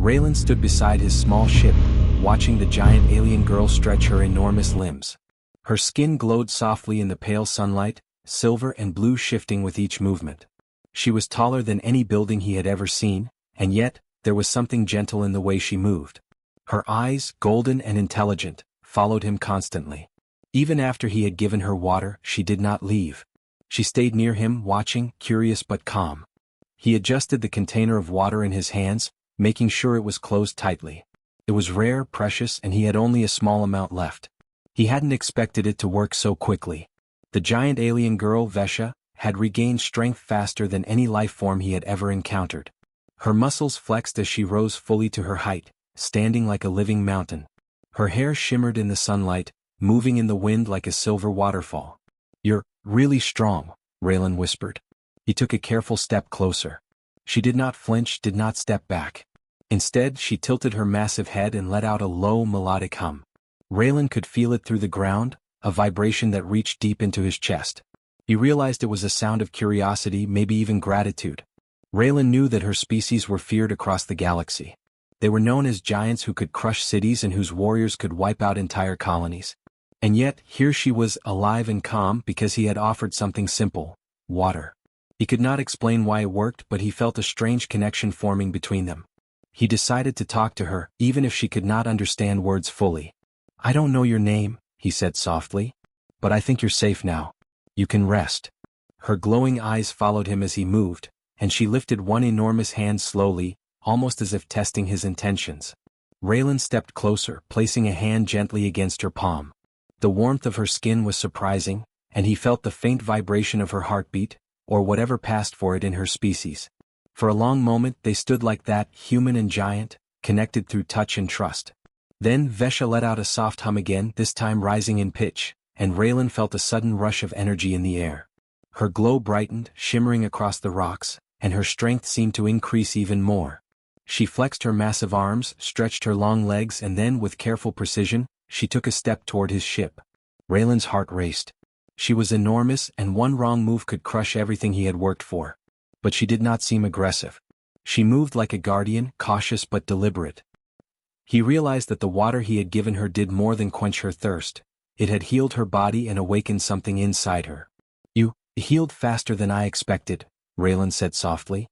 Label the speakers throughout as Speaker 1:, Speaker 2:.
Speaker 1: Raylan stood beside his small ship, watching the giant alien girl stretch her enormous limbs. Her skin glowed softly in the pale sunlight, silver and blue shifting with each movement. She was taller than any building he had ever seen, and yet, there was something gentle in the way she moved. Her eyes, golden and intelligent, followed him constantly. Even after he had given her water, she did not leave. She stayed near him, watching, curious but calm. He adjusted the container of water in his hands, making sure it was closed tightly. It was rare, precious, and he had only a small amount left. He hadn't expected it to work so quickly. The giant alien girl, Vesha, had regained strength faster than any life form he had ever encountered. Her muscles flexed as she rose fully to her height, standing like a living mountain. Her hair shimmered in the sunlight, moving in the wind like a silver waterfall. "You're really strong," Raylan whispered. He took a careful step closer. She did not flinch, did not step back. Instead, she tilted her massive head and let out a low, melodic hum. Raylan could feel it through the ground, a vibration that reached deep into his chest. He realized it was a sound of curiosity, maybe even gratitude. Raylan knew that her species were feared across the galaxy. They were known as giants who could crush cities and whose warriors could wipe out entire colonies. And yet, here she was, alive and calm because he had offered something simple: water. He could not explain why it worked, but he felt a strange connection forming between them. He decided to talk to her, even if she could not understand words fully. "I don't know your name," he said softly, "but I think you're safe now. You can rest." Her glowing eyes followed him as he moved, and she lifted one enormous hand slowly, almost as if testing his intentions. Raylan stepped closer, placing a hand gently against her palm. The warmth of her skin was surprising, and he felt the faint vibration of her heartbeat, or whatever passed for it in her species. For a long moment they stood like that, human and giant, connected through touch and trust. Then Vesha let out a soft hum again, this time rising in pitch, and Raylan felt a sudden rush of energy in the air. Her glow brightened, shimmering across the rocks, and her strength seemed to increase even more. She flexed her massive arms, stretched her long legs, and then, with careful precision, she took a step toward his ship. Raylan's heart raced. She was enormous, and one wrong move could crush everything he had worked for. But she did not seem aggressive. She moved like a guardian, cautious but deliberate. He realized that the water he had given her did more than quench her thirst. It had healed her body and awakened something inside her. "You healed faster than I expected," Raylan said softly.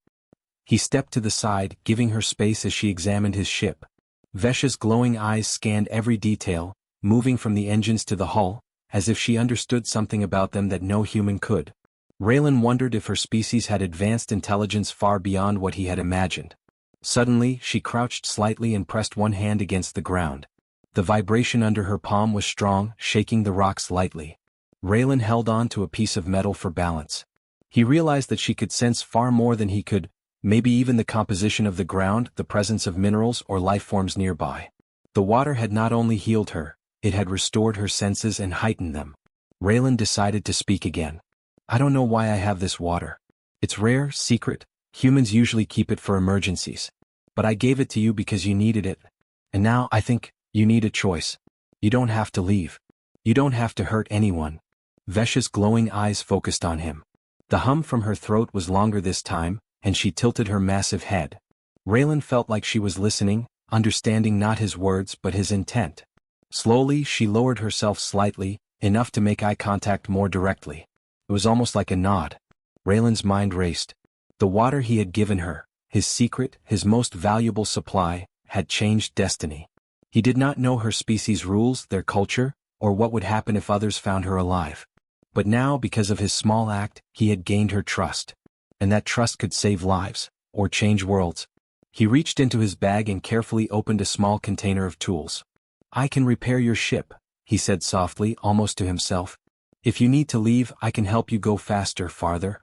Speaker 1: He stepped to the side, giving her space as she examined his ship. Vesha's glowing eyes scanned every detail, moving from the engines to the hull, as if she understood something about them that no human could. Raylan wondered if her species had advanced intelligence far beyond what he had imagined. Suddenly, she crouched slightly and pressed one hand against the ground. The vibration under her palm was strong, shaking the rocks lightly. Raylan held on to a piece of metal for balance. He realized that she could sense far more than he could, maybe even the composition of the ground, the presence of minerals or life forms nearby. The water had not only healed her, it had restored her senses and heightened them. Raylan decided to speak again. "I don't know why I have this water. It's rare, secret, humans usually keep it for emergencies. But I gave it to you because you needed it. And now I think you need a choice. You don't have to leave. You don't have to hurt anyone." Vesha's glowing eyes focused on him. The hum from her throat was longer this time, and she tilted her massive head. Raylan felt like she was listening, understanding not his words but his intent. Slowly, she lowered herself slightly, enough to make eye contact more directly. It was almost like a nod. Raylan's mind raced. The water he had given her, his secret, his most valuable supply, had changed destiny. He did not know her species' rules, their culture, or what would happen if others found her alive. But now, because of his small act, he had gained her trust. And that trust could save lives, or change worlds. He reached into his bag and carefully opened a small container of tools. "I can repair your ship," he said softly, almost to himself. "If you need to leave, I can help you go faster, farther."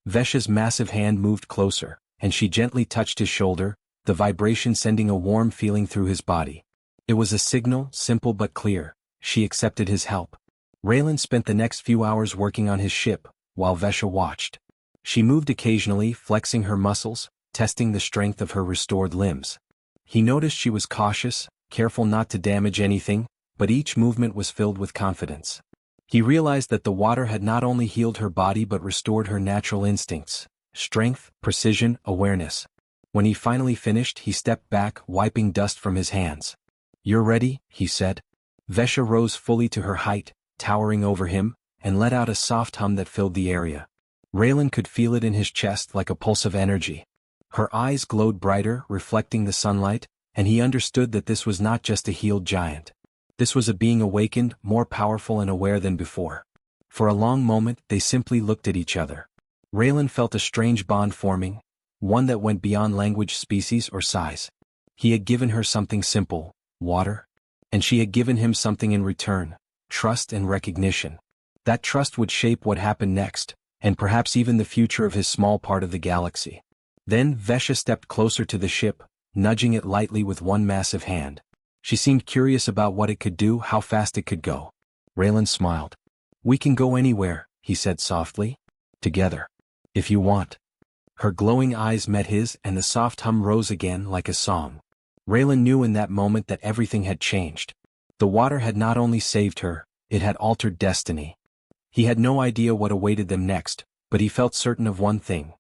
Speaker 1: Vesha's massive hand moved closer, and she gently touched his shoulder, the vibration sending a warm feeling through his body. It was a signal, simple but clear. She accepted his help. Raylan spent the next few hours working on his ship, while Vesha watched. She moved occasionally, flexing her muscles, testing the strength of her restored limbs. He noticed she was cautious, careful not to damage anything, but each movement was filled with confidence. He realized that the water had not only healed her body but restored her natural instincts: strength, precision, awareness. When he finally finished, he stepped back, wiping dust from his hands. "You're ready," he said. Vesha rose fully to her height, towering over him, and let out a soft hum that filled the area. Raylan could feel it in his chest like a pulse of energy. Her eyes glowed brighter, reflecting the sunlight, and he understood that this was not just a healed giant. This was a being awakened, more powerful and aware than before. For a long moment, they simply looked at each other. Raylan felt a strange bond forming, one that went beyond language, species, or size. He had given her something simple, water, and she had given him something in return, trust and recognition. That trust would shape what happened next, and perhaps even the future of his small part of the galaxy. Then Vesha stepped closer to the ship, nudging it lightly with one massive hand. She seemed curious about what it could do, how fast it could go. Raylan smiled. "We can go anywhere," he said softly. "Together. If you want." Her glowing eyes met his and the soft hum rose again like a song. Raylan knew in that moment that everything had changed. The water had not only saved her, it had altered destiny. He had no idea what awaited them next, but he felt certain of one thing.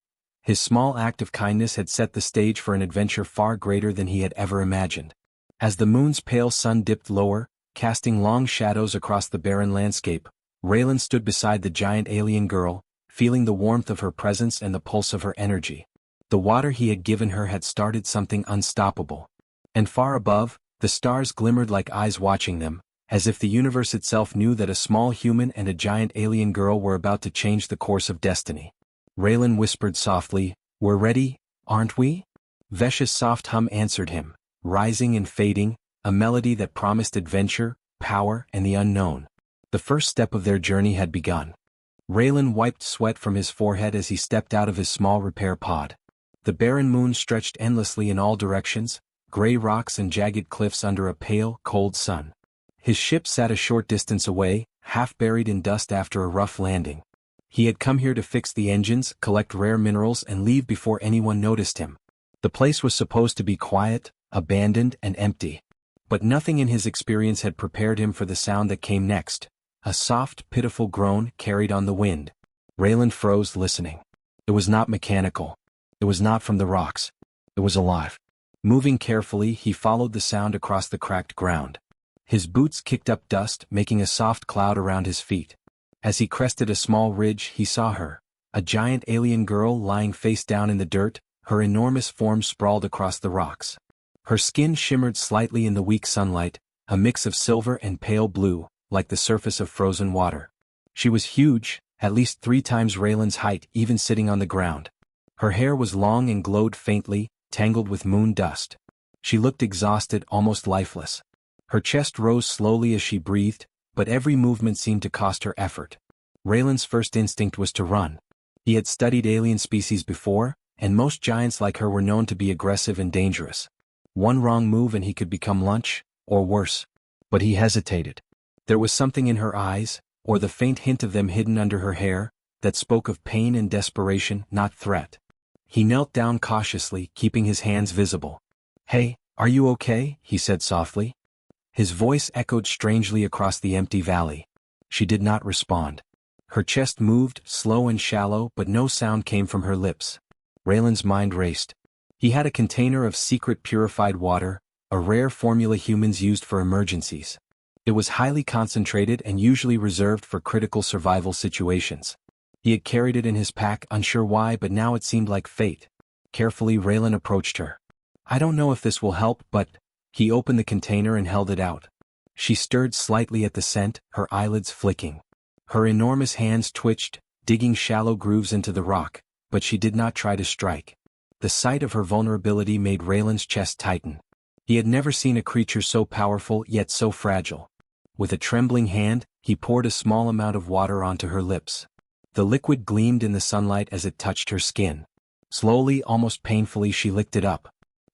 Speaker 1: His small act of kindness had set the stage for an adventure far greater than he had ever imagined. As the moon's pale sun dipped lower, casting long shadows across the barren landscape, Raylan stood beside the giant alien girl, feeling the warmth of her presence and the pulse of her energy. The water he had given her had started something unstoppable. And far above, the stars glimmered like eyes watching them, as if the universe itself knew that a small human and a giant alien girl were about to change the course of destiny. Raylan whispered softly, "We're ready, aren't we?" Vesha's soft hum answered him, rising and fading, a melody that promised adventure, power, and the unknown. The first step of their journey had begun. Raylan wiped sweat from his forehead as he stepped out of his small repair pod. The barren moon stretched endlessly in all directions, gray rocks and jagged cliffs under a pale, cold sun. His ship sat a short distance away, half buried in dust after a rough landing. He had come here to fix the engines, collect rare minerals, and leave before anyone noticed him. The place was supposed to be quiet, abandoned, and empty. But nothing in his experience had prepared him for the sound that came next. A soft, pitiful groan carried on the wind. Raylan froze, listening. It was not mechanical. It was not from the rocks. It was alive. Moving carefully, he followed the sound across the cracked ground. His boots kicked up dust, making a soft cloud around his feet. As he crested a small ridge, he saw her, a giant alien girl lying face down in the dirt, her enormous form sprawled across the rocks. Her skin shimmered slightly in the weak sunlight, a mix of silver and pale blue, like the surface of frozen water. She was huge, at least 3 times Raylan's height, even sitting on the ground. Her hair was long and glowed faintly, tangled with moon dust. She looked exhausted, almost lifeless. Her chest rose slowly as she breathed, but every movement seemed to cost her effort. Raylan's first instinct was to run. He had studied alien species before, and most giants like her were known to be aggressive and dangerous. One wrong move and he could become lunch, or worse. But he hesitated. There was something in her eyes, or the faint hint of them hidden under her hair, that spoke of pain and desperation, not threat. He knelt down cautiously, keeping his hands visible. "Hey, are you okay?" he said softly. His voice echoed strangely across the empty valley. She did not respond. Her chest moved, slow and shallow, but no sound came from her lips. Raylan's mind raced. He had a container of secret purified water, a rare formula humans used for emergencies. It was highly concentrated and usually reserved for critical survival situations. He had carried it in his pack, unsure why, but now it seemed like fate. Carefully, Raylan approached her. "I don't know if this will help, but..." He opened the container and held it out. She stirred slightly at the scent, her eyelids flicking. Her enormous hands twitched, digging shallow grooves into the rock, but she did not try to strike. The sight of her vulnerability made Raylan's chest tighten. He had never seen a creature so powerful yet so fragile. With a trembling hand, he poured a small amount of water onto her lips. The liquid gleamed in the sunlight as it touched her skin. Slowly, almost painfully, she licked it up.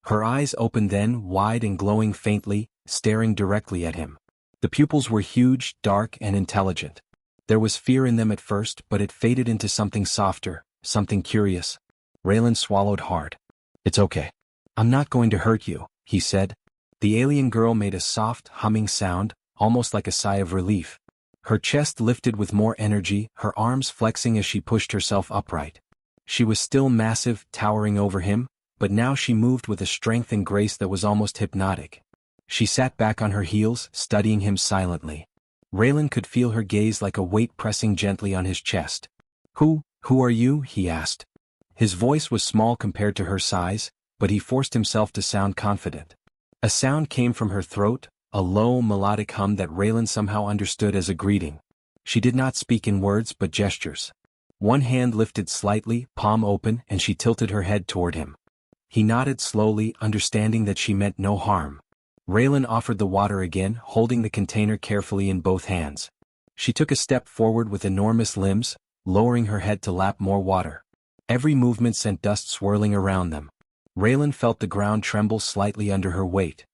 Speaker 1: Her eyes opened then, wide and glowing faintly, staring directly at him. The pupils were huge, dark, and intelligent. There was fear in them at first, but it faded into something softer, something curious. Raylan swallowed hard. "It's okay. I'm not going to hurt you," he said. The alien girl made a soft, humming sound, almost like a sigh of relief. Her chest lifted with more energy, her arms flexing as she pushed herself upright. She was still massive, towering over him, but now she moved with a strength and grace that was almost hypnotic. She sat back on her heels, studying him silently. Raylan could feel her gaze like a weight pressing gently on his chest. Who are you?" he asked. His voice was small compared to her size, but he forced himself to sound confident. A sound came from her throat, a low, melodic hum that Raylan somehow understood as a greeting. She did not speak in words but gestures. One hand lifted slightly, palm open, and she tilted her head toward him. He nodded slowly, understanding that she meant no harm. Raylan offered the water again, holding the container carefully in both hands. She took a step forward with enormous limbs, lowering her head to lap more water. Every movement sent dust swirling around them. Raylan felt the ground tremble slightly under her weight.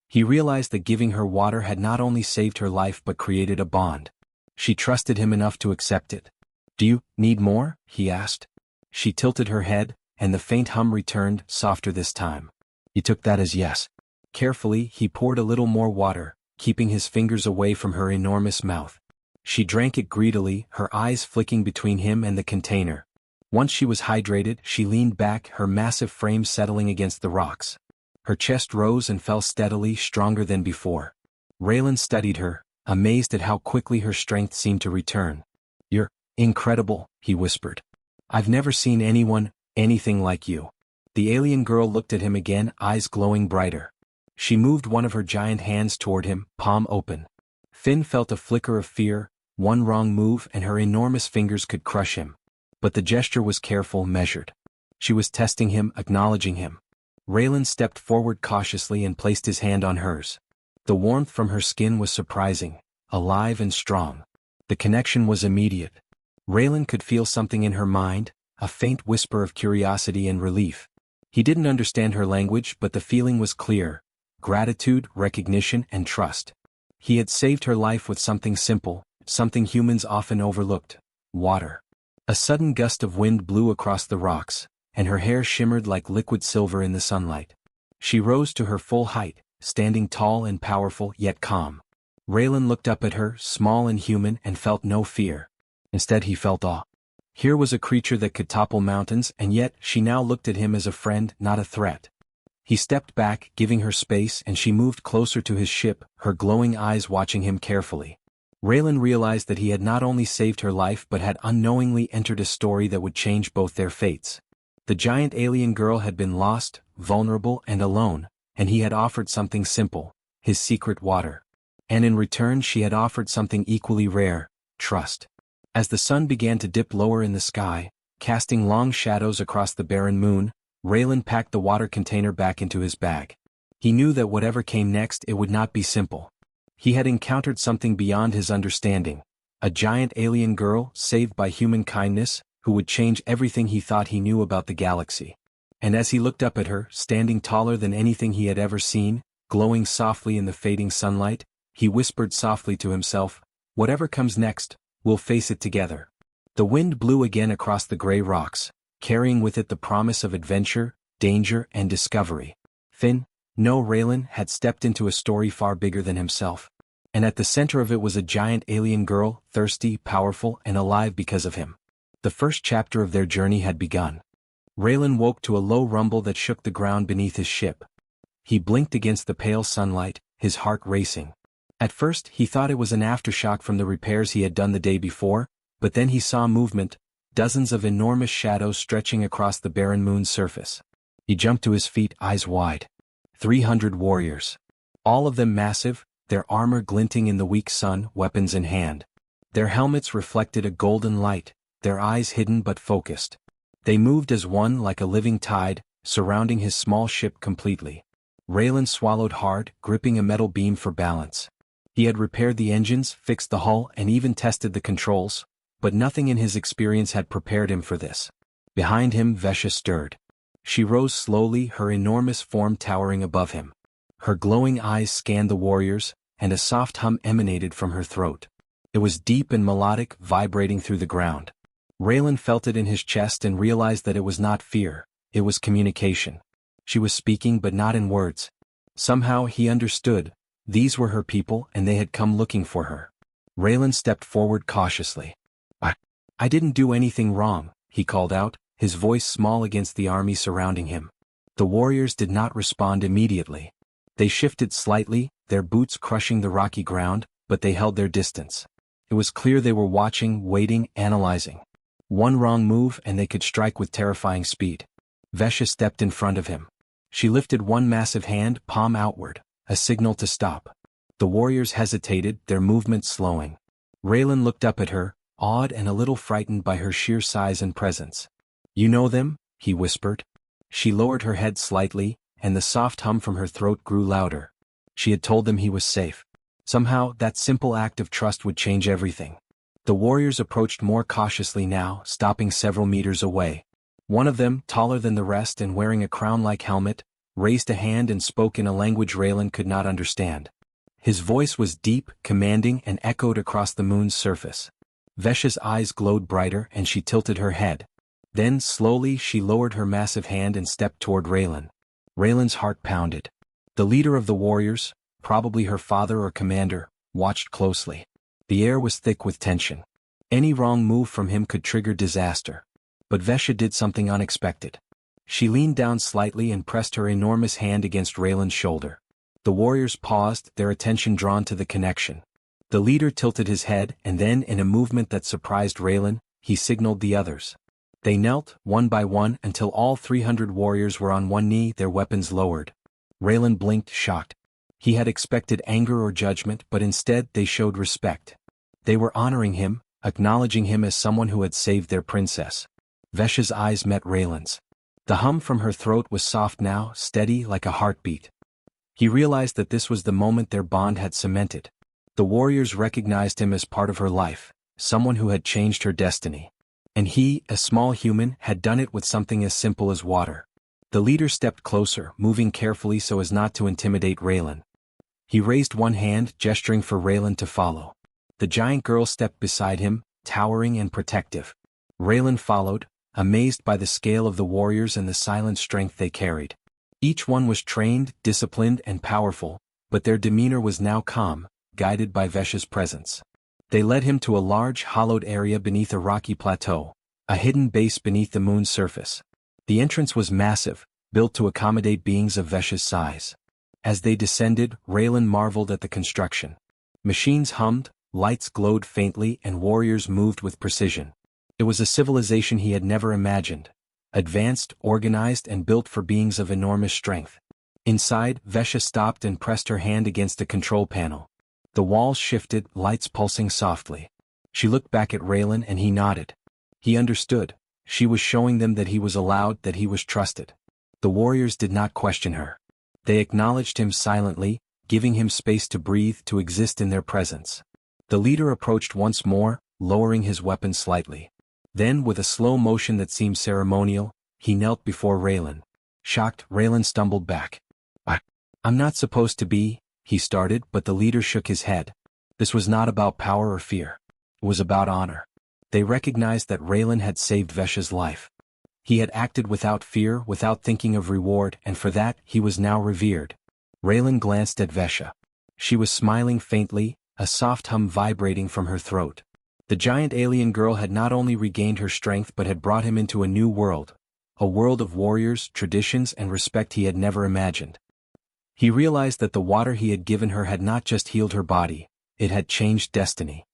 Speaker 1: He realized that giving her water had not only saved her life but created a bond. She trusted him enough to accept it. "Do you need more?" he asked. She tilted her head, and the faint hum returned, softer this time. He took that as yes. Carefully, he poured a little more water, keeping his fingers away from her enormous mouth. She drank it greedily, her eyes flicking between him and the container. Once she was hydrated, she leaned back, her massive frame settling against the rocks. Her chest rose and fell steadily, stronger than before. Raylan studied her, amazed at how quickly her strength seemed to return. "You're incredible," he whispered. "I've never seen anything like you." The alien girl looked at him again, eyes glowing brighter. She moved one of her giant hands toward him, palm open. Finn felt a flicker of fear, one wrong move and her enormous fingers could crush him. But the gesture was careful, measured. She was testing him, acknowledging him. Raylan stepped forward cautiously and placed his hand on hers. The warmth from her skin was surprising, alive and strong. The connection was immediate. Raylan could feel something in her mind, a faint whisper of curiosity and relief. He didn't understand her language, but the feeling was clear: gratitude, recognition, and trust. He had saved her life with something simple, something humans often overlooked: water. A sudden gust of wind blew across the rocks, and her hair shimmered like liquid silver in the sunlight. She rose to her full height, standing tall and powerful yet calm. Raylan looked up at her, small and human, and felt no fear. Instead he felt awe. Here was a creature that could topple mountains, and yet she now looked at him as a friend, not a threat. He stepped back, giving her space, and she moved closer to his ship, her glowing eyes watching him carefully. Raylan realized that he had not only saved her life but had unknowingly entered a story that would change both their fates. The giant alien girl had been lost, vulnerable, and alone, and he had offered something simple: his secret water. And in return she had offered something equally rare: trust. As the sun began to dip lower in the sky, casting long shadows across the barren moon, Raylan packed the water container back into his bag. He knew that whatever came next, it would not be simple. He had encountered something beyond his understanding: a giant alien girl, saved by human kindness, who would change everything he thought he knew about the galaxy. And as he looked up at her, standing taller than anything he had ever seen, glowing softly in the fading sunlight, he whispered softly to himself, "Whatever comes next, we'll face it together." The wind blew again across the gray rocks, carrying with it the promise of adventure, danger, and discovery. Finn, no, Raylan had stepped into a story far bigger than himself. And at the center of it was a giant alien girl, thirsty, powerful, and alive because of him. The first chapter of their journey had begun. Raylan woke to a low rumble that shook the ground beneath his ship. He blinked against the pale sunlight, his heart racing. At first he thought it was an aftershock from the repairs he had done the day before, but then he saw movement, dozens of enormous shadows stretching across the barren moon's surface. He jumped to his feet, eyes wide. 300 warriors. All of them massive, their armor glinting in the weak sun, weapons in hand. Their helmets reflected a golden light, their eyes hidden but focused. They moved as one, like a living tide, surrounding his small ship completely. Raylan swallowed hard, gripping a metal beam for balance. He had repaired the engines, fixed the hull, and even tested the controls, but nothing in his experience had prepared him for this. Behind him, Vesha stirred. She rose slowly, her enormous form towering above him. Her glowing eyes scanned the warriors, and a soft hum emanated from her throat. It was deep and melodic, vibrating through the ground. Raylan felt it in his chest and realized that it was not fear, it was communication. She was speaking but not in words. Somehow he understood. These were her people and they had come looking for her. Raylan stepped forward cautiously. I didn't do anything wrong," he called out, his voice small against the army surrounding him. The warriors did not respond immediately. They shifted slightly, their boots crushing the rocky ground, but they held their distance. It was clear they were watching, waiting, analyzing. One wrong move and they could strike with terrifying speed. Vesha stepped in front of him. She lifted one massive hand, palm outward, a signal to stop. The warriors hesitated, their movement slowing. Raylan looked up at her, awed and a little frightened by her sheer size and presence. "You know them?" he whispered. She lowered her head slightly, and the soft hum from her throat grew louder. She had told them he was safe. Somehow, that simple act of trust would change everything. The warriors approached more cautiously now, stopping several meters away. One of them, taller than the rest and wearing a crown-like helmet, raised a hand and spoke in a language Raylan could not understand. His voice was deep, commanding, and echoed across the moon's surface. Vesha's eyes glowed brighter and she tilted her head. Then, slowly, she lowered her massive hand and stepped toward Raylan. Raylan's heart pounded. The leader of the warriors, probably her father or commander, watched closely. The air was thick with tension. Any wrong move from him could trigger disaster. But Vesha did something unexpected. She leaned down slightly and pressed her enormous hand against Raylan's shoulder. The warriors paused, their attention drawn to the connection. The leader tilted his head and then, in a movement that surprised Raylan, he signaled the others. They knelt, one by one, until all 300 warriors were on one knee, their weapons lowered. Raylan blinked, shocked. He had expected anger or judgment, but instead they showed respect. They were honoring him, acknowledging him as someone who had saved their princess. Vesha's eyes met Raylan's. The hum from her throat was soft now, steady like a heartbeat. He realized that this was the moment their bond had cemented. The warriors recognized him as part of her life, someone who had changed her destiny. And he, a small human, had done it with something as simple as water. The leader stepped closer, moving carefully so as not to intimidate Raylan. He raised one hand, gesturing for Raylan to follow. The giant girl stepped beside him, towering and protective. Raylan followed, amazed by the scale of the warriors and the silent strength they carried. Each one was trained, disciplined, and powerful, but their demeanor was now calm, guided by Vesha's presence. They led him to a large, hollowed area beneath a rocky plateau, a hidden base beneath the moon's surface. The entrance was massive, built to accommodate beings of Vesha's size. As they descended, Raylan marveled at the construction. Machines hummed, lights glowed faintly, and warriors moved with precision. It was a civilization he had never imagined. Advanced, organized, and built for beings of enormous strength. Inside, Vesha stopped and pressed her hand against a control panel. The walls shifted, lights pulsing softly. She looked back at Raylan and he nodded. He understood. She was showing them that he was allowed, that he was trusted. The warriors did not question her. They acknowledged him silently, giving him space to breathe, to exist in their presence. The leader approached once more, lowering his weapon slightly. Then, with a slow motion that seemed ceremonial, he knelt before Raylan. Shocked, Raylan stumbled back. I'm not supposed to be, he started, but the leader shook his head. This was not about power or fear. It was about honor. They recognized that Raylan had saved Vesha's life. He had acted without fear, without thinking of reward, and for that, he was now revered. Raylan glanced at Vesha. She was smiling faintly, a soft hum vibrating from her throat. The giant alien girl had not only regained her strength but had brought him into a new world. A world of warriors, traditions, and respect he had never imagined. He realized that the water he had given her had not just healed her body, it had changed destiny.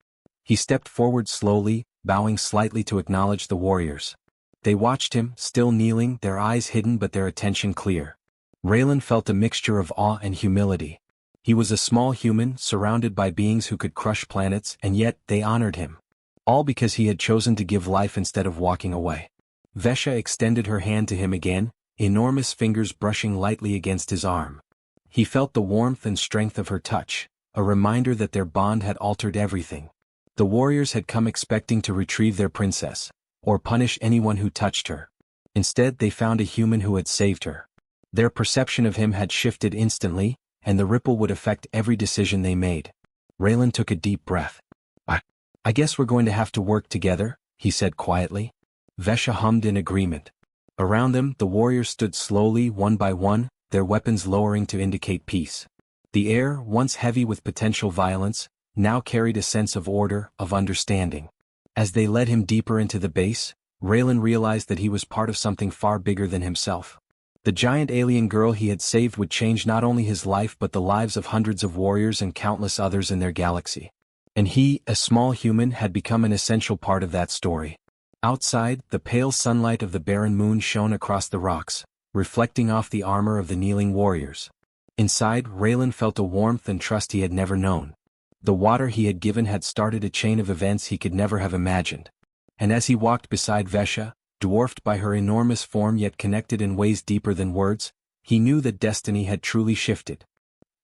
Speaker 1: He stepped forward slowly, bowing slightly to acknowledge the warriors. They watched him, still kneeling, their eyes hidden but their attention clear. Raylan felt a mixture of awe and humility. He was a small human, surrounded by beings who could crush planets, and yet they honored him. All because he had chosen to give life instead of walking away. Vesha extended her hand to him again, enormous fingers brushing lightly against his arm. He felt the warmth and strength of her touch, a reminder that their bond had altered everything. The warriors had come expecting to retrieve their princess, or punish anyone who touched her. Instead, they found a human who had saved her. Their perception of him had shifted instantly, and the ripple would affect every decision they made. Raylan took a deep breath. I guess we're going to have to work together, he said quietly. Vesha hummed in agreement. Around them, the warriors stood slowly, one by one, their weapons lowering to indicate peace. The air, once heavy with potential violence, now carried a sense of order, of understanding. As they led him deeper into the base, Raylan realized that he was part of something far bigger than himself. The giant alien girl he had saved would change not only his life but the lives of hundreds of warriors and countless others in their galaxy. And he, a small human, had become an essential part of that story. Outside, the pale sunlight of the barren moon shone across the rocks, reflecting off the armor of the kneeling warriors. Inside, Raylan felt a warmth and trust he had never known. The water he had given had started a chain of events he could never have imagined. And as he walked beside Vesha, dwarfed by her enormous form yet connected in ways deeper than words, he knew that destiny had truly shifted.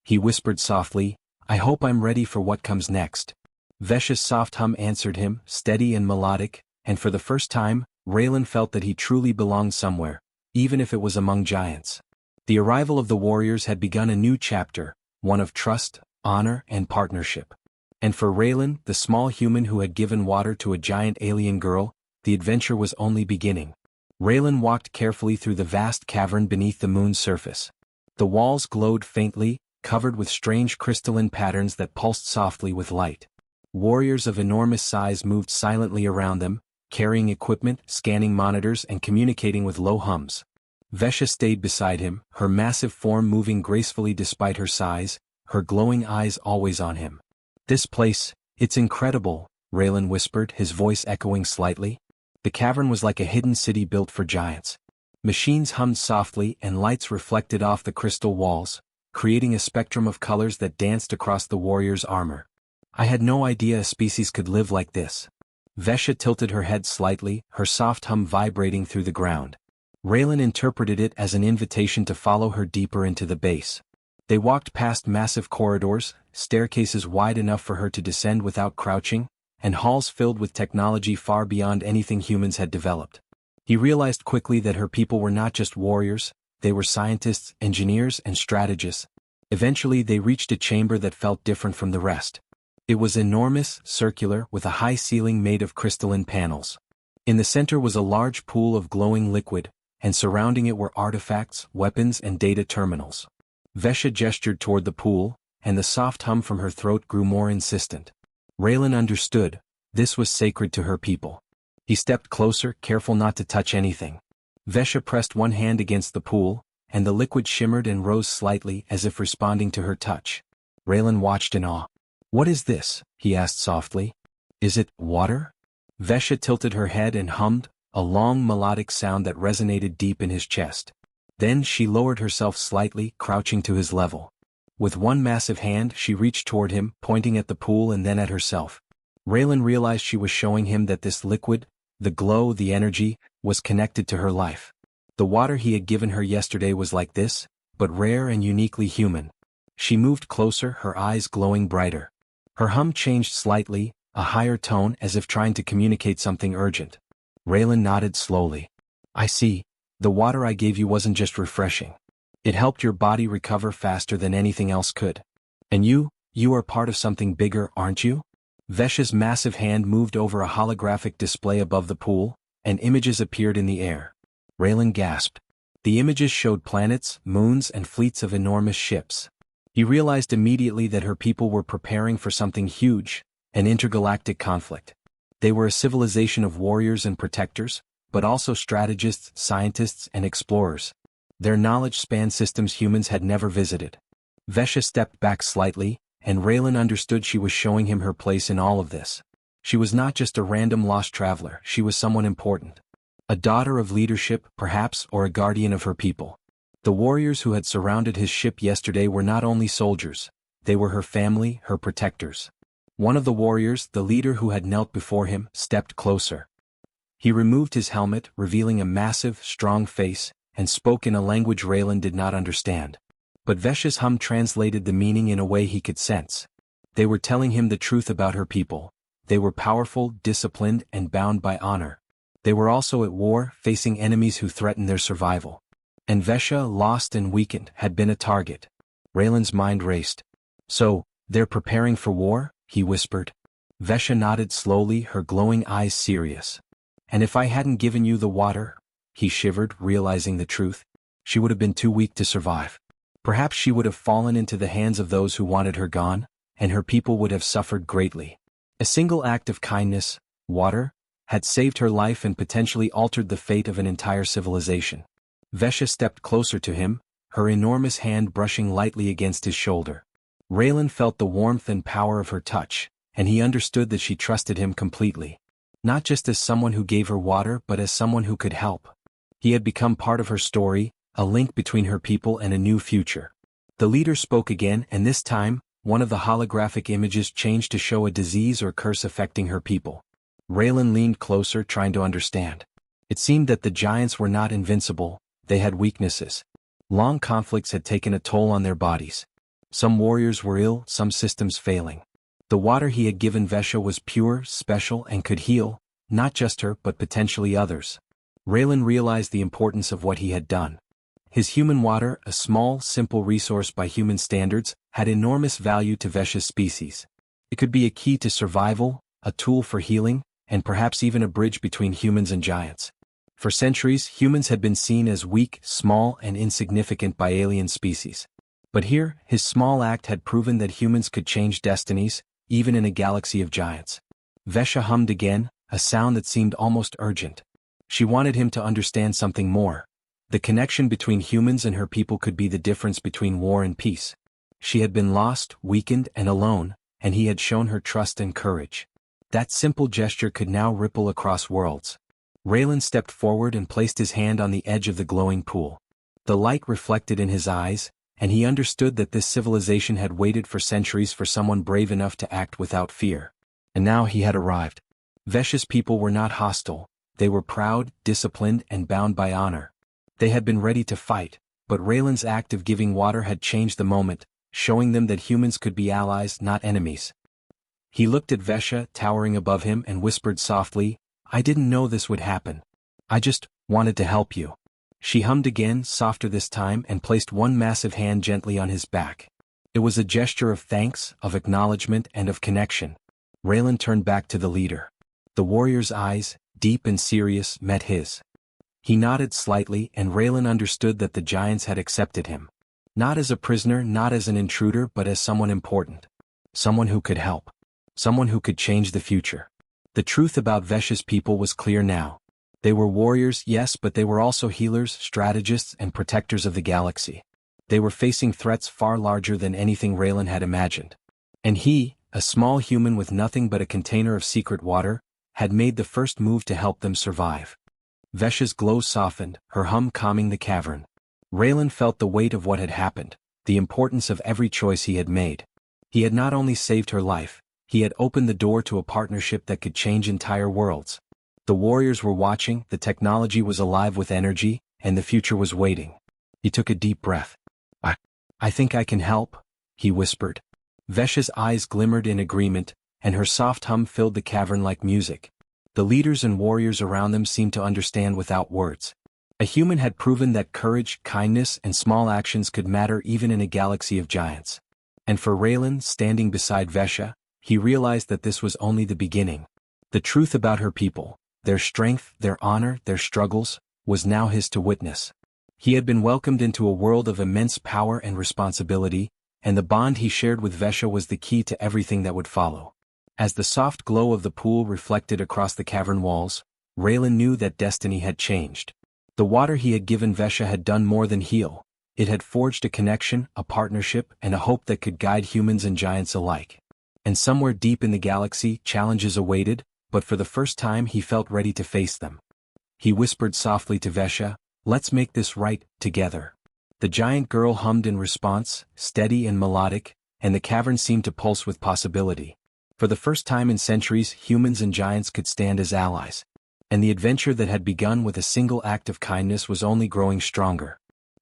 Speaker 1: He whispered softly, "I hope I'm ready for what comes next." Vesha's soft hum answered him, steady and melodic, and for the first time, Raylan felt that he truly belonged somewhere, even if it was among giants. The arrival of the warriors had begun a new chapter, one of trust, honor, and partnership. And for Raylan, the small human who had given water to a giant alien girl, the adventure was only beginning. Raylan walked carefully through the vast cavern beneath the moon's surface. The walls glowed faintly, covered with strange crystalline patterns that pulsed softly with light. Warriors of enormous size moved silently around them, carrying equipment, scanning monitors, and communicating with low hums. Vesha stayed beside him, her massive form moving gracefully despite her size, her glowing eyes always on him. "This place, it's incredible," Raylan whispered, his voice echoing slightly. The cavern was like a hidden city built for giants. Machines hummed softly and lights reflected off the crystal walls, creating a spectrum of colors that danced across the warrior's armor. "I had no idea a species could live like this." Vesha tilted her head slightly, her soft hum vibrating through the ground. Raylan interpreted it as an invitation to follow her deeper into the base. They walked past massive corridors, staircases wide enough for her to descend without crouching, and halls filled with technology far beyond anything humans had developed. He realized quickly that her people were not just warriors, they were scientists, engineers, and strategists. Eventually they reached a chamber that felt different from the rest. It was enormous, circular, with a high ceiling made of crystalline panels. In the center was a large pool of glowing liquid, and surrounding it were artifacts, weapons, and data terminals. Vesha gestured toward the pool, and the soft hum from her throat grew more insistent. Raylan understood, this was sacred to her people. He stepped closer, careful not to touch anything. Vesha pressed one hand against the pool, and the liquid shimmered and rose slightly as if responding to her touch. Raylan watched in awe. "What is this?" he asked softly. "Is it water?" Vesha tilted her head and hummed, a long melodic sound that resonated deep in his chest. Then she lowered herself slightly, crouching to his level. With one massive hand she reached toward him, pointing at the pool and then at herself. Raylan realized she was showing him that this liquid, the glow, the energy, was connected to her life. The water he had given her yesterday was like this, but rare and uniquely human. She moved closer, her eyes glowing brighter. Her hum changed slightly, a higher tone as if trying to communicate something urgent. Raylan nodded slowly. "I see. The water I gave you wasn't just refreshing. It helped your body recover faster than anything else could. And you are part of something bigger, aren't you?" Vesha's massive hand moved over a holographic display above the pool, and images appeared in the air. Raylan gasped. The images showed planets, moons, and fleets of enormous ships. He realized immediately that her people were preparing for something huge, an intergalactic conflict. They were a civilization of warriors and protectors, but also strategists, scientists, and explorers. Their knowledge spanned systems humans had never visited. Vesha stepped back slightly, and Raylan understood she was showing him her place in all of this. She was not just a random lost traveler, she was someone important. A daughter of leadership, perhaps, or a guardian of her people. The warriors who had surrounded his ship yesterday were not only soldiers, they were her family, her protectors. One of the warriors, the leader who had knelt before him, stepped closer. He removed his helmet, revealing a massive, strong face, and spoke in a language Raylan did not understand. But Vesha's hum translated the meaning in a way he could sense. They were telling him the truth about her people. They were powerful, disciplined, and bound by honor. They were also at war, facing enemies who threatened their survival. And Vesha, lost and weakened, had been a target. Raylan's mind raced. "So, they're preparing for war?" he whispered. Vesha nodded slowly, her glowing eyes serious. "And if I hadn't given you the water," he shivered, realizing the truth, "she would have been too weak to survive. Perhaps she would have fallen into the hands of those who wanted her gone, and her people would have suffered greatly. A single act of kindness, water, had saved her life and potentially altered the fate of an entire civilization." Vesha stepped closer to him, her enormous hand brushing lightly against his shoulder. Raylan felt the warmth and power of her touch, and he understood that she trusted him completely. Not just as someone who gave her water but as someone who could help. He had become part of her story, a link between her people and a new future. The leader spoke again, and this time, one of the holographic images changed to show a disease or curse affecting her people. Raylan leaned closer, trying to understand. It seemed that the giants were not invincible, they had weaknesses. Long conflicts had taken a toll on their bodies. Some warriors were ill, some systems failing. The water he had given Vesha was pure, special, and could heal, not just her but potentially others. Raylan realized the importance of what he had done. His human water, a small, simple resource by human standards, had enormous value to Vesha's species. It could be a key to survival, a tool for healing, and perhaps even a bridge between humans and giants. For centuries, humans had been seen as weak, small, and insignificant by alien species. But here, his small act had proven that humans could change destinies, even in a galaxy of giants. Vesha hummed again, a sound that seemed almost urgent. She wanted him to understand something more. The connection between humans and her people could be the difference between war and peace. She had been lost, weakened, and alone, and he had shown her trust and courage. That simple gesture could now ripple across worlds. Raylan stepped forward and placed his hand on the edge of the glowing pool. The light reflected in his eyes, and he understood that this civilization had waited for centuries for someone brave enough to act without fear. And now he had arrived. Vesha's people were not hostile, they were proud, disciplined, and bound by honor. They had been ready to fight, but Raylan's act of giving water had changed the moment, showing them that humans could be allies, not enemies. He looked at Vesha, towering above him, and whispered softly, "I didn't know this would happen. I just wanted to help you." She hummed again, softer this time, and placed one massive hand gently on his back. It was a gesture of thanks, of acknowledgement, and of connection. Raylan turned back to the leader. The warrior's eyes, deep and serious, met his. He nodded slightly, and Raylan understood that the giants had accepted him. Not as a prisoner, not as an intruder, but as someone important. Someone who could help. Someone who could change the future. The truth about Vesha's people was clear now. They were warriors, yes, but they were also healers, strategists, and protectors of the galaxy. They were facing threats far larger than anything Raylan had imagined. And he, a small human with nothing but a container of secret water, had made the first move to help them survive. Vesha's glow softened, her hum calming the cavern. Raylan felt the weight of what had happened, the importance of every choice he had made. He had not only saved her life, he had opened the door to a partnership that could change entire worlds. The warriors were watching, the technology was alive with energy, and the future was waiting. He took a deep breath. I think I can help," he whispered. Vesha's eyes glimmered in agreement, and her soft hum filled the cavern like music. The leaders and warriors around them seemed to understand without words. A human had proven that courage, kindness, and small actions could matter even in a galaxy of giants. And for Raylan, standing beside Vesha, he realized that this was only the beginning. The truth about her people, their strength, their honor, their struggles, was now his to witness. He had been welcomed into a world of immense power and responsibility, and the bond he shared with Vesha was the key to everything that would follow. As the soft glow of the pool reflected across the cavern walls, Raylan knew that destiny had changed. The water he had given Vesha had done more than heal. It had forged a connection, a partnership, and a hope that could guide humans and giants alike. And somewhere deep in the galaxy, challenges awaited, but for the first time he felt ready to face them. He whispered softly to Vesha, "Let's make this right, together." The giant girl hummed in response, steady and melodic, and the cavern seemed to pulse with possibility. For the first time in centuries, humans and giants could stand as allies. And the adventure that had begun with a single act of kindness was only growing stronger.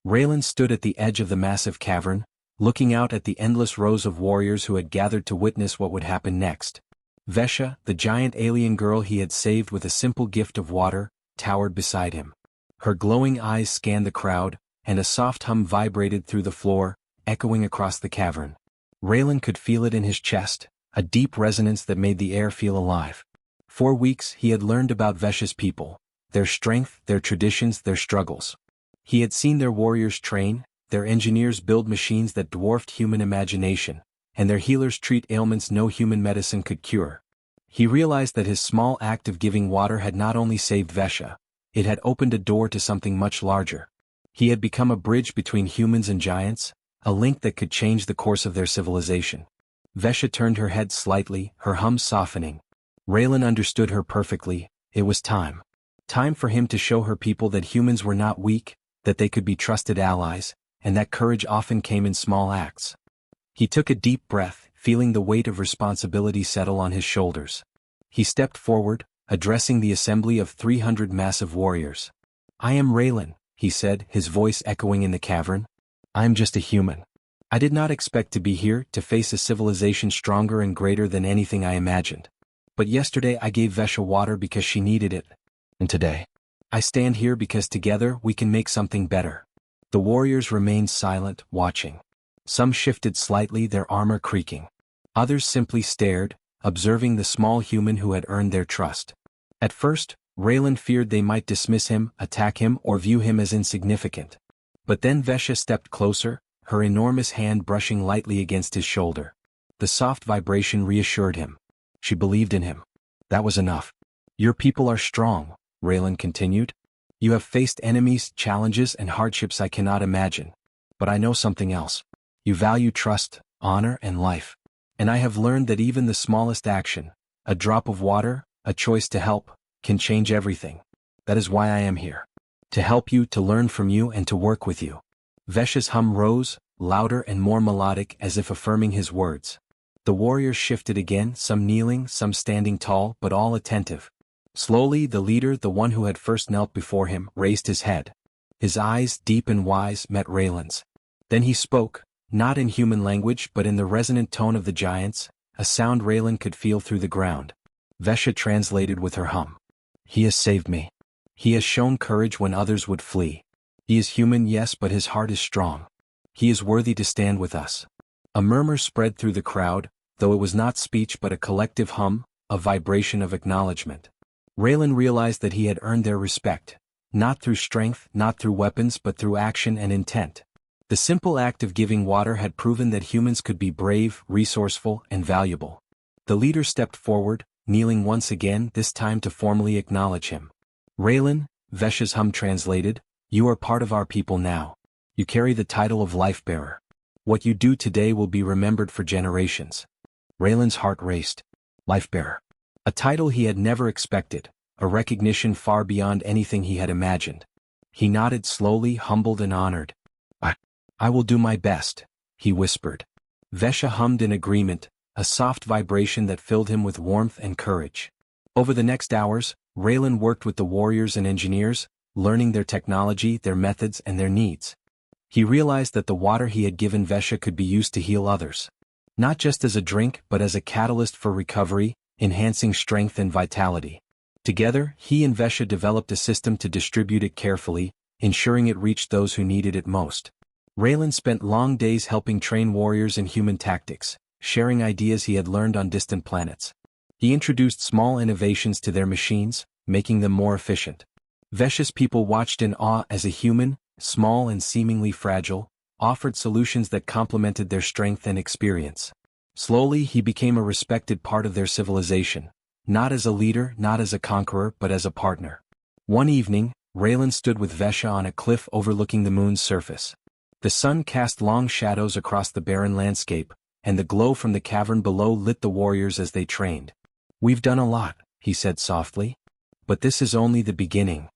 Speaker 1: Raylan stood at the edge of the massive cavern, looking out at the endless rows of warriors who had gathered to witness what would happen next. Vesha, the giant alien girl he had saved with a simple gift of water, towered beside him. Her glowing eyes scanned the crowd, and a soft hum vibrated through the floor, echoing across the cavern. Raylan could feel it in his chest, a deep resonance that made the air feel alive. For weeks he had learned about Vesha's people, their strength, their traditions, their struggles. He had seen their warriors train, their engineers build machines that dwarfed human imagination, and their healers treat ailments no human medicine could cure. He realized that his small act of giving water had not only saved Vesha, it had opened a door to something much larger. He had become a bridge between humans and giants, a link that could change the course of their civilization. Vesha turned her head slightly, her hum softening. Raylan understood her perfectly. It was time. Time for him to show her people that humans were not weak, that they could be trusted allies, and that courage often came in small acts. He took a deep breath, feeling the weight of responsibility settle on his shoulders. He stepped forward, addressing the assembly of 300 massive warriors. "I am Raylan," he said, his voice echoing in the cavern. "I am just a human. I did not expect to be here, to face a civilization stronger and greater than anything I imagined. But yesterday I gave Vesha water because she needed it. And today, I stand here because together we can make something better." The warriors remained silent, watching. Some shifted slightly, their armor creaking. Others simply stared, observing the small human who had earned their trust. At first, Raylan feared they might dismiss him, attack him, or view him as insignificant. But then Vesha stepped closer, her enormous hand brushing lightly against his shoulder. The soft vibration reassured him. She believed in him. That was enough. "Your people are strong," Raylan continued. "You have faced enemies, challenges, and hardships I cannot imagine. But I know something else. You value trust, honor, and life. And I have learned that even the smallest action, a drop of water, a choice to help, can change everything. That is why I am here. To help you, to learn from you, and to work with you." Vesha's hum rose, louder and more melodic, as if affirming his words. The warriors shifted again, some kneeling, some standing tall, but all attentive. Slowly, the leader, the one who had first knelt before him, raised his head. His eyes, deep and wise, met Raylan's. Then he spoke, not in human language but in the resonant tone of the giants, a sound Raylan could feel through the ground. Vesha translated with her hum. "He has saved me. He has shown courage when others would flee. He is human, yes, but his heart is strong. He is worthy to stand with us." A murmur spread through the crowd, though it was not speech but a collective hum, a vibration of acknowledgement. Raylan realized that he had earned their respect, not through strength, not through weapons, but through action and intent. The simple act of giving water had proven that humans could be brave, resourceful, and valuable. The leader stepped forward, kneeling once again, this time to formally acknowledge him. "Raylan," Vesha's hum translated, "you are part of our people now. You carry the title of Life Bearer. What you do today will be remembered for generations." Raylan's heart raced. Life Bearer. A title he had never expected, a recognition far beyond anything he had imagined. He nodded slowly, humbled and honored. I will do my best," he whispered. Vesha hummed in agreement, a soft vibration that filled him with warmth and courage. Over the next hours, Raylan worked with the warriors and engineers, learning their technology, their methods, and their needs. He realized that the water he had given Vesha could be used to heal others. Not just as a drink, but as a catalyst for recovery, enhancing strength and vitality. Together, he and Vesha developed a system to distribute it carefully, ensuring it reached those who needed it most. Raylan spent long days helping train warriors in human tactics, sharing ideas he had learned on distant planets. He introduced small innovations to their machines, making them more efficient. Vesha's people watched in awe as a human, small and seemingly fragile, offered solutions that complemented their strength and experience. Slowly he became a respected part of their civilization, not as a leader, not as a conqueror, but as a partner. One evening, Raylan stood with Vesha on a cliff overlooking the moon's surface. The sun cast long shadows across the barren landscape, and the glow from the cavern below lit the warriors as they trained. "We've done a lot," he said softly. "But this is only the beginning."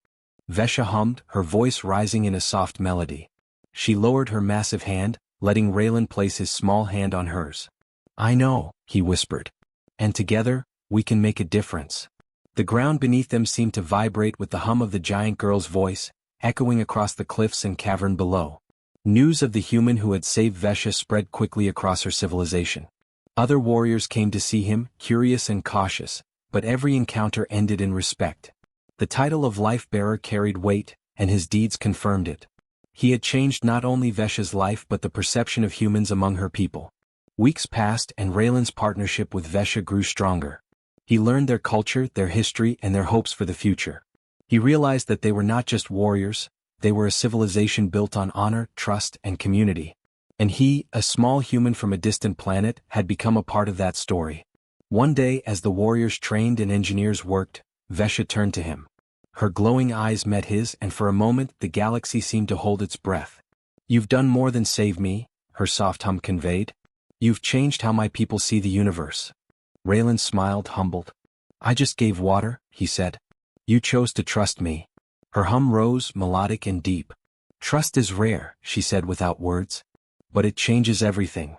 Speaker 1: Vesha hummed, her voice rising in a soft melody. She lowered her massive hand, letting Raylan place his small hand on hers. "I know," he whispered. "And together, we can make a difference." The ground beneath them seemed to vibrate with the hum of the giant girl's voice, echoing across the cliffs and cavern below. News of the human who had saved Vesha spread quickly across her civilization. Other warriors came to see him, curious and cautious, but every encounter ended in respect. The title of Life Bearer carried weight, and his deeds confirmed it. He had changed not only Vesha's life but the perception of humans among her people. Weeks passed and Raylan's partnership with Vesha grew stronger. He learned their culture, their history, and their hopes for the future. He realized that they were not just warriors, they were a civilization built on honor, trust, and community. And he, a small human from a distant planet, had become a part of that story. One day, as the warriors trained and engineers worked, Vesha turned to him. Her glowing eyes met his, and for a moment the galaxy seemed to hold its breath. "You've done more than save me," her soft hum conveyed. "You've changed how my people see the universe." Raylan smiled, humbled. "I just gave water," he said. "You chose to trust me." Her hum rose, melodic and deep. "Trust is rare," she said without words. "But it changes everything."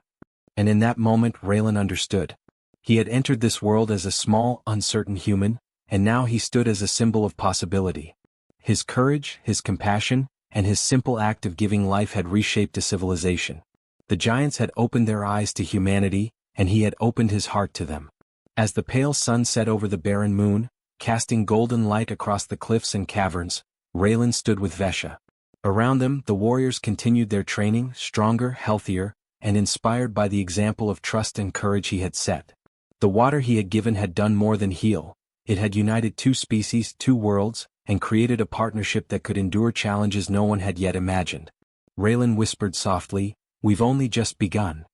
Speaker 1: And in that moment Raylan understood. He had entered this world as a small, uncertain human, and now he stood as a symbol of possibility. His courage, his compassion, and his simple act of giving life had reshaped a civilization. The giants had opened their eyes to humanity, and he had opened his heart to them. As the pale sun set over the barren moon, casting golden light across the cliffs and caverns, Raylan stood with Vesha. Around them, the warriors continued their training, stronger, healthier, and inspired by the example of trust and courage he had set. The water he had given had done more than heal. It had united two species, two worlds, and created a partnership that could endure challenges no one had yet imagined. Raylan whispered softly, "We've only just begun."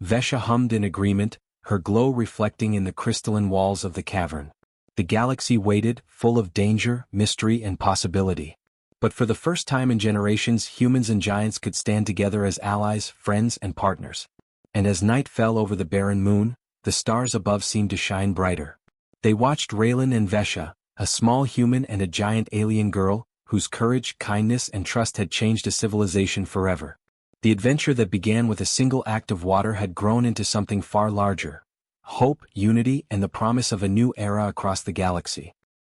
Speaker 1: Vesha hummed in agreement, her glow reflecting in the crystalline walls of the cavern. The galaxy waited, full of danger, mystery, and possibility. But for the first time in generations, humans and giants could stand together as allies, friends, and partners. And as night fell over the barren moon, the stars above seemed to shine brighter. They watched Raylan and Vesha, a small human and a giant alien girl, whose courage, kindness, and trust had changed a civilization forever. The adventure that began with a single act of water had grown into something far larger: hope, unity, and the promise of a new era across the galaxy.